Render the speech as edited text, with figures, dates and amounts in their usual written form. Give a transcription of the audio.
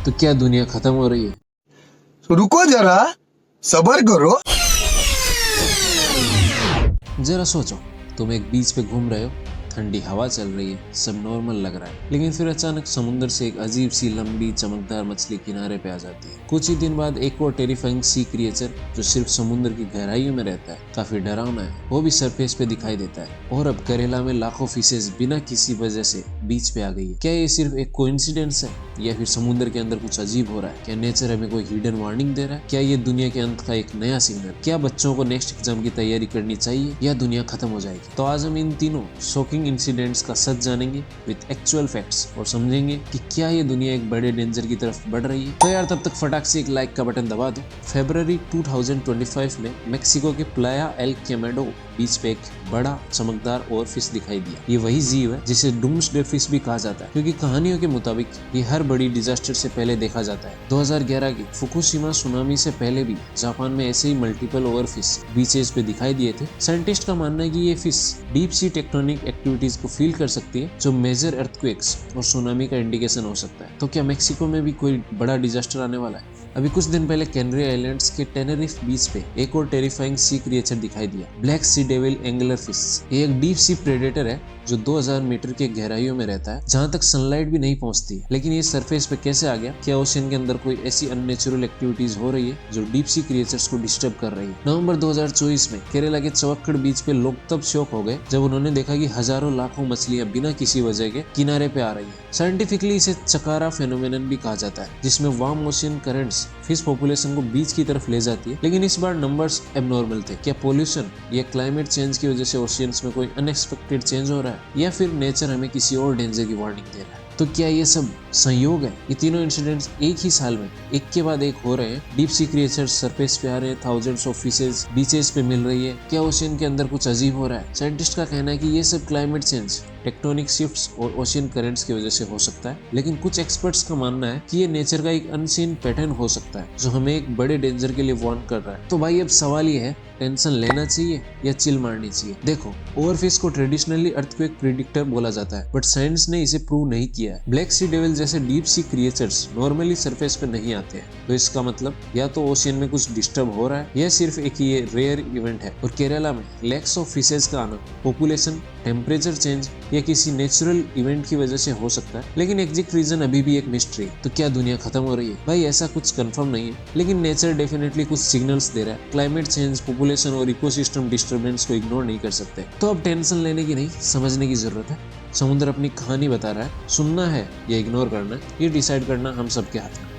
तो क्या दुनिया खत्म हो रही है? रुको जरा, सबर करो। जरा सोचो, तुम एक बीच पे घूम रहे हो, ठंडी हवा चल रही है, सब नॉर्मल लग रहा है, लेकिन फिर अचानक समुद्र से एक अजीब सी लंबी चमकदार मछली किनारे पे आ जाती है। कुछ ही दिन बाद एक और टेरिफाइंग सी क्रिएचर जो सिर्फ समुद्र की गहराइयों में रहता है, काफी डरावना है, वो भी सरफेस पे दिखाई देता है। और अब करेला में लाखों फिशेस बिना किसी वजह से बीच पे आ गई है। क्या ये सिर्फ एक कोइंसिडेंस है या फिर समुद्र के अंदर कुछ अजीब हो रहा है? क्या नेचर हमें कोई हिडन वार्निंग दे रहा है? क्या ये दुनिया के अंत का एक नया सिग्नल? क्या बच्चों को नेक्स्ट एग्जाम की तैयारी करनी चाहिए या दुनिया खत्म हो जाएगी? तो आज हम इन तीनों शॉकिंग इंसिडेंट्स का सच जानेंगे विद एक्चुअल फैक्ट्स और समझेंगे कि क्या ये दुनिया एक बड़े डेंजर की तरफ बढ़ रही है। तो यार तब तक फटाक से एक लाइक का बटन दबा दो। फरवरी 2025 में मेक्सिको के प्लाया एल कैमेडो बीच पे एक बड़ा चमकदार और फिश दिखाई दिया। ये वही जीव है जिसे डूम्सडे फिश भी कहा जाता है, क्योंकि कहानियों के मुताबिक ये हर बड़ी डिजास्टर से पहले देखा जाता है। 2011 की फुकुशिमा सुनामी से पहले भी जापान में ऐसे ही मल्टीपल ओवर फिश बीचेस पे दिखाई दिए थे। साइंटिस्ट का मानना है कि ये fish deep sea tectonic activities को फील कर सकती है, जो मेजर अर्थक्वेक्स और सुनामी का इंडिकेशन हो सकता है। तो क्या मेक्सिको में भी कोई बड़ा डिजास्टर आने वाला है? अभी कुछ दिन पहले कैनरी आइलैंड्स के टेनेरिफ बीच पे एक और टेरिफाइंग सी क्रिएचर दिखाई दिया, ब्लैक सी डेविल एंगलर फिश। ये एक डीप सी प्रेडेटर है जो 2000 मीटर के गहराइयों में रहता है, जहां तक सनलाइट भी नहीं पहुंचती है। लेकिन ये सरफेस पे कैसे आ गया? क्या ओशियन के अंदर कोई ऐसी अननेचुरल एक्टिविटीज हो रही है जो डीप सी क्रिएचर्स को डिस्टर्ब कर रही है? नवंबर 2024 में केरला के चवक्कड़ बीच पे लोग तब शॉक हो गए जब उन्होंने देखा कि हजारों लाखों मछलियां बिना किसी वजह के किनारे पे आ रही है। साइंटिफिकली इसे चकारा फेनोमेनन भी कहा जाता है, जिसमें warm ocean currents fish population को बीच की तरफ ले जाती है। लेकिन इस बार नंबर्स एबनॉर्मल थे। क्या पोल्यूशन या क्लाइमेट चेंज की वजह से ओशियंस में कोई अनएक्सपेक्टेड चेंज हो रहा है, या फिर नेचर हमें किसी और डेंजर की वार्निंग दे रहा है? तो क्या ये सब संयोग है? ये तीनों इंसिडेंट्स एक ही साल में एक के बाद एक हो रहे हैं। डीप सी क्रिएचर्स सरफेस पे आ रहे हैं, थाउजेंड्स ऑफ फिशेस बीचेस पे मिल रही है। क्या ओशियन के अंदर कुछ अजीब हो रहा है? साइंटिस्ट का कहना है कि ये सब क्लाइमेट चेंज, टेक्टोनिक शिफ्ट्स और ओशियन करंट्स की वजह से हो सकता है। लेकिन कुछ एक्सपर्ट्स का मानना है कि ये नेचर का एक अनसीन पैटर्न हो सकता है जो हमें एक बड़े डेंजर के लिए वार्न कर रहा है। तो भाई अब सवाल ये है, टेंशन लेना चाहिए या चिल मारनी चाहिए? देखो, ओवरफिश को ट्रेडिशनली अर्थक्वेक प्रिडिक्टर बोला जाता है, बट साइंस ने इसे प्रूव नहीं किया है। ब्लैक सी डेविल जैसे deep sea creatures normally surface पे नहीं आते हैं, तो इसका मतलब या तो ओशियन में कुछ डिस्टर्ब हो रहा है या सिर्फ एक ये रेयर इवेंट है। और केरला में लैक्स ऑफ फिशेज का आना पॉपुलेशन, टेम्परेचर चेंज या किसी नेचुरल इवेंट की वजह से हो सकता है, लेकिन एग्जैक्ट रीजन अभी भी एक मिस्ट्री है। तो क्या दुनिया खत्म हो रही है? भाई ऐसा कुछ कंफर्म नहीं है, लेकिन नेचर डेफिनेटली कुछ सिग्नल्स दे रहा है। क्लाइमेट चेंज, पॉपुलेशन और इकोसिस्टम डिस्टर्बेंस को इग्नोर नहीं कर सकते। तो अब टेंशन लेने की नहीं, समझने की जरूरत है। समुद्र अपनी कहानी बता रहा है, सुनना है या इग्नोर करना है, ये डिसाइड करना हम सबके हाथ में।